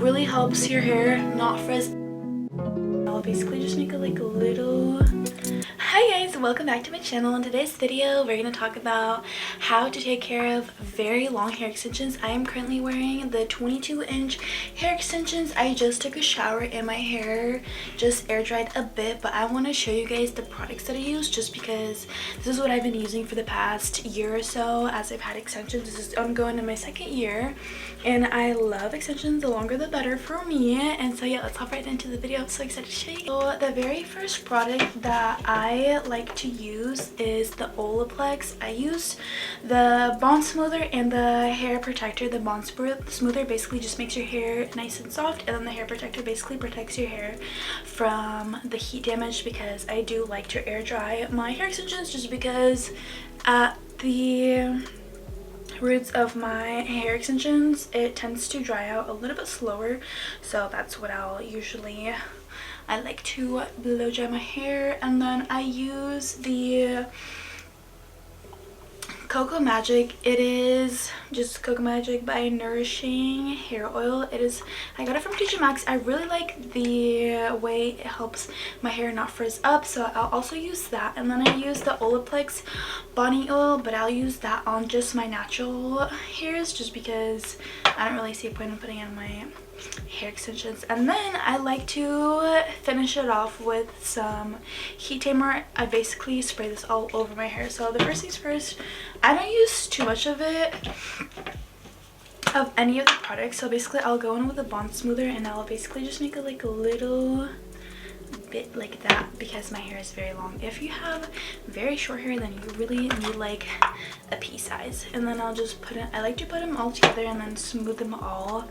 really helps your hair not frizz. I'll basically just make it like a little... Hi guys, welcome back to my channel. In today's video we're going to talk about how to take care of very long hair extensions. I am currently wearing the 22-inch hair extensions. I just took a shower and my hair just air dried a bit, but I want to show you guys the products that I use just because this is what I've been using for the past year or so as I've had extensions. I'm going in my second year and I love extensions. The longer the better for me. And so yeah, let's hop right into the video. I'm so excited to show you. So the very first product that I like to use is the Olaplex. I use the Bond Smoother and the hair protector. The Bond Smoother basically just makes your hair nice and soft, and then the hair protector basically protects your hair from the heat damage, because I do like to air dry my hair extensions just because at the roots of my hair extensions it tends to dry out a little bit slower. So that's what I like to blow dry my hair. And then I use the Cocoa Magic. It is just Cocoa Magic by Nourishing Hair Oil. I got it from TJ Maxx. I really like the way it helps my hair not frizz up, so I'll also use that. And then I use the Olaplex body oil, but I'll use that on just my natural hairs just because I don't really see a point in putting it on my hair extensions. And then I like to finish it off with some heat tamer. I basically spray this all over my hair. So the first things first, I don't use too much of it, of any of the products. So basically I'll go in with a Bond Smoother and I'll basically just make it like a little bit like that because my hair is very long. If you have very short hair, then you really need like a pea size. And then I'll just I like to put them all together and then smooth them all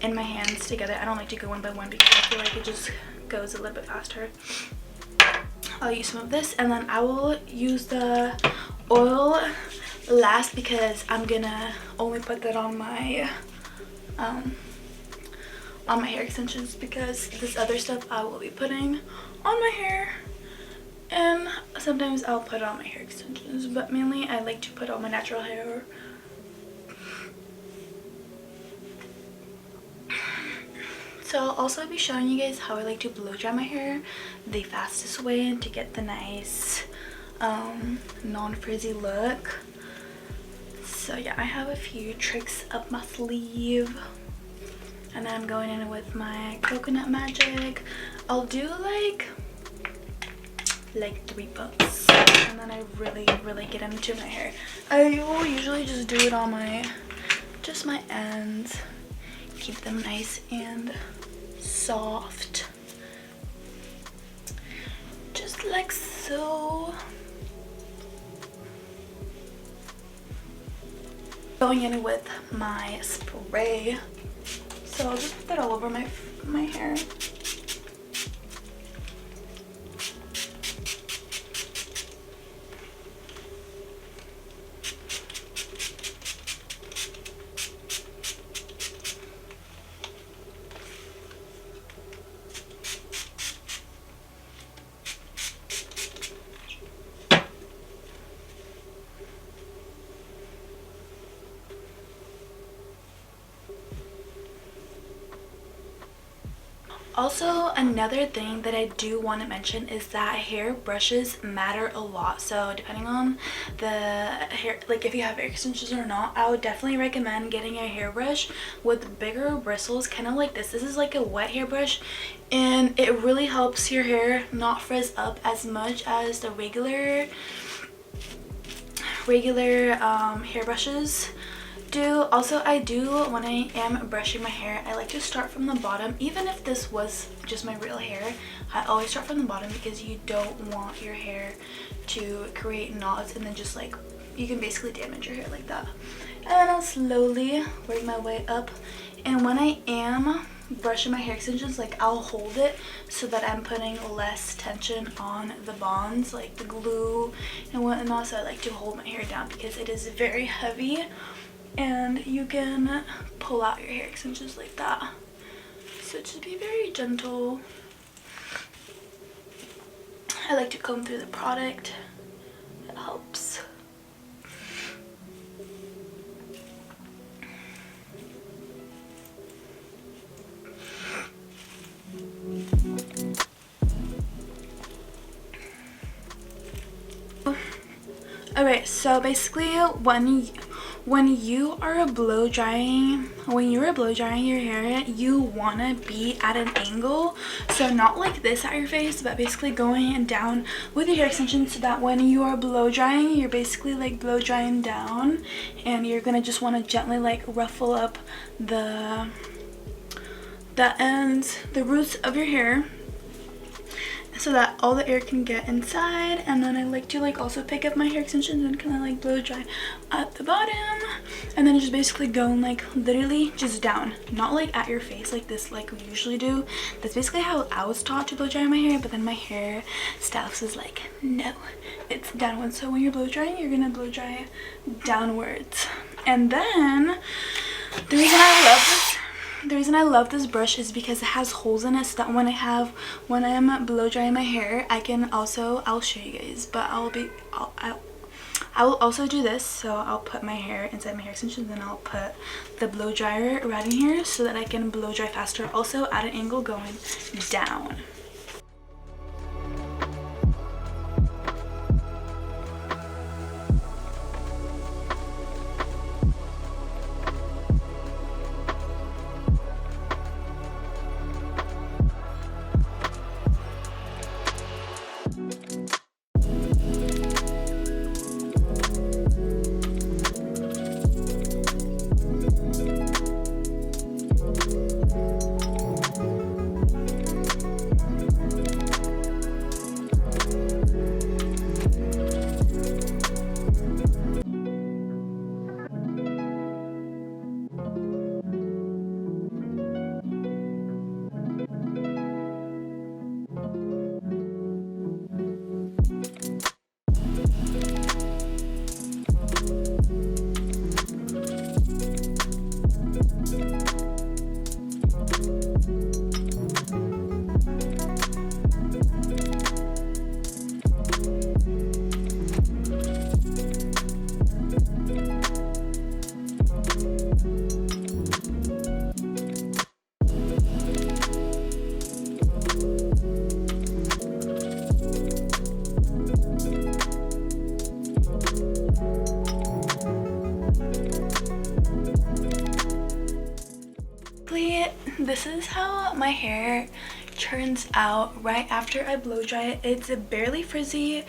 in my hands together. I don't like to go one by one because I feel like it just goes a little bit faster. I'll use some of this, and then I will use the oil last because I'm gonna only put that on my hair extensions, because this other stuff I will be putting on my hair, and sometimes I'll put it on my hair extensions, but mainly I like to put on my natural hair. So I'll also be showing you guys how I like to blow dry my hair the fastest way to get the nice non-frizzy look. So yeah, I have a few tricks up my sleeve. And then I'm going in with my Coconut Magic. I'll do like 3 pumps, and then I really get into my hair. I will usually just do it on my ends, keep them nice and soft, just like so. Going in with my spray. So I'll just put that all over my hair. Also, another thing that I do want to mention is that hair brushes matter a lot. So depending on the hair, like if you have hair extensions or not, I would definitely recommend getting a hairbrush with bigger bristles, kind of like this. This is like a wet hairbrush, and it really helps your hair not frizz up as much as the regular hairbrushes do. Also, I do, when I am brushing my hair, I like to start from the bottom. Even if this was just my real hair, I always start from the bottom because you don't want your hair to create knots and then just like, you can basically damage your hair like that. And then I'll slowly work my way up, and when I am brushing my hair extensions, like I'll hold it so that I'm putting less tension on the bonds, like the glue and whatnot. So I like to hold my hair down because it is very heavy, and you can pull out your hair extensions like that. So just be very gentle. I like to comb through the product. It helps. Okay, so basically when you are blow drying your hair, you want to be at an angle, so not like this at your face, but basically going down with your hair extensions, so that when you are blow drying, you're basically like blow drying down, and you're gonna just want to gently like ruffle up the ends, the roots of your hair, so that all the air can get inside. And then I like to like also pick up my hair extensions and kind of like blow dry at the bottom, and then just basically going like literally just down, not like at your face like this like we usually do. That's basically how I was taught to blow dry my hair, but then my hair stylist was like, no, it's downwards. So when you're blow drying, you're gonna blow dry downwards. And then the reason I love this brush is because it has holes in it, so that when I'm blow drying my hair, I can also, I'll show you guys, but I will also do this. So I'll put my hair inside my hair extensions, and I'll put the blow dryer right in here so that I can blow dry faster, also at an angle going down. This is how my hair turns out right after I blow dry it. It's barely frizzy,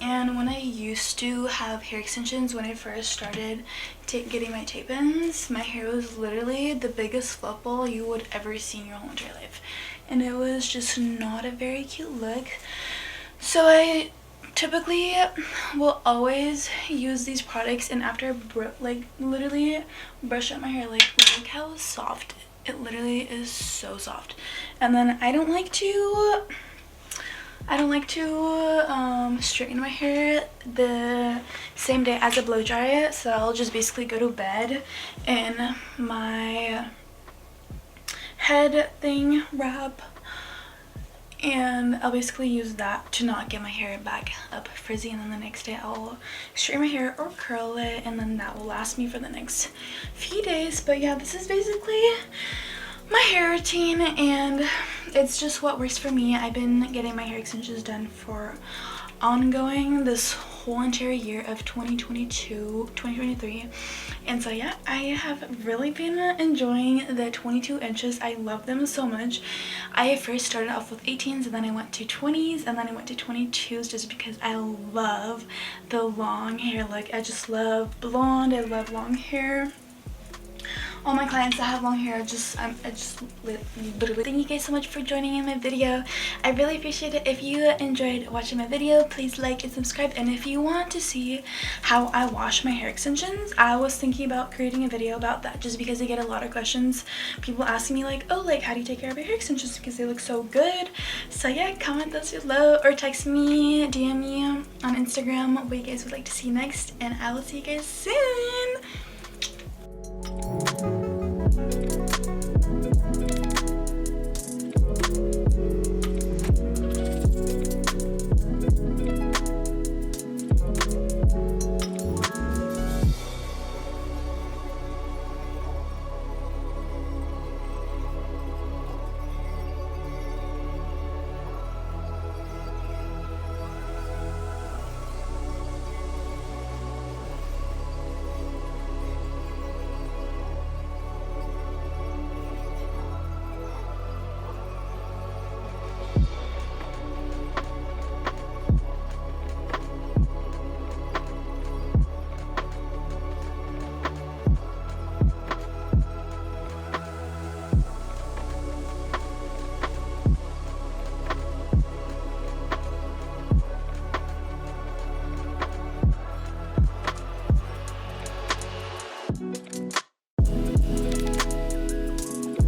and when I used to have hair extensions, when I first started getting my tape-ins, my hair was literally the biggest fluff ball you would ever see in your whole entire life, and it was just not a very cute look. So I typically will always use these products, and after I literally brush up my hair, like look how soft it literally is, so soft. And then I don't like to straighten my hair the same day as I blow dry it, so I'll just basically go to bed in my head thing wrap, and I'll basically use that to not get my hair back up frizzy, and then the next day I'll straighten my hair or curl it, and then that will last me for the next few days. But yeah, this is basically my hair routine, and it's just what works for me. I've been getting my hair extensions done for ongoing this whole entire year of 2023, and so yeah, I have really been enjoying the 22 inches. I love them so much. I first started off with 18s, and then I went to 20s, and then I went to 22s, just because I love the long hair look. I just love blonde, I love long hair. All my clients that have long hair, I just literally thank you guys so much for joining in my video. I really appreciate it. If you enjoyed watching my video, please like and subscribe. And if you want to see how I wash my hair extensions, I was thinking about creating a video about that, just because I get a lot of questions, people asking me like, oh, like how do you take care of your hair extensions because they look so good. So yeah, comment those below, or text me, DM me on Instagram what you guys would like to see next, and I will see you guys soon.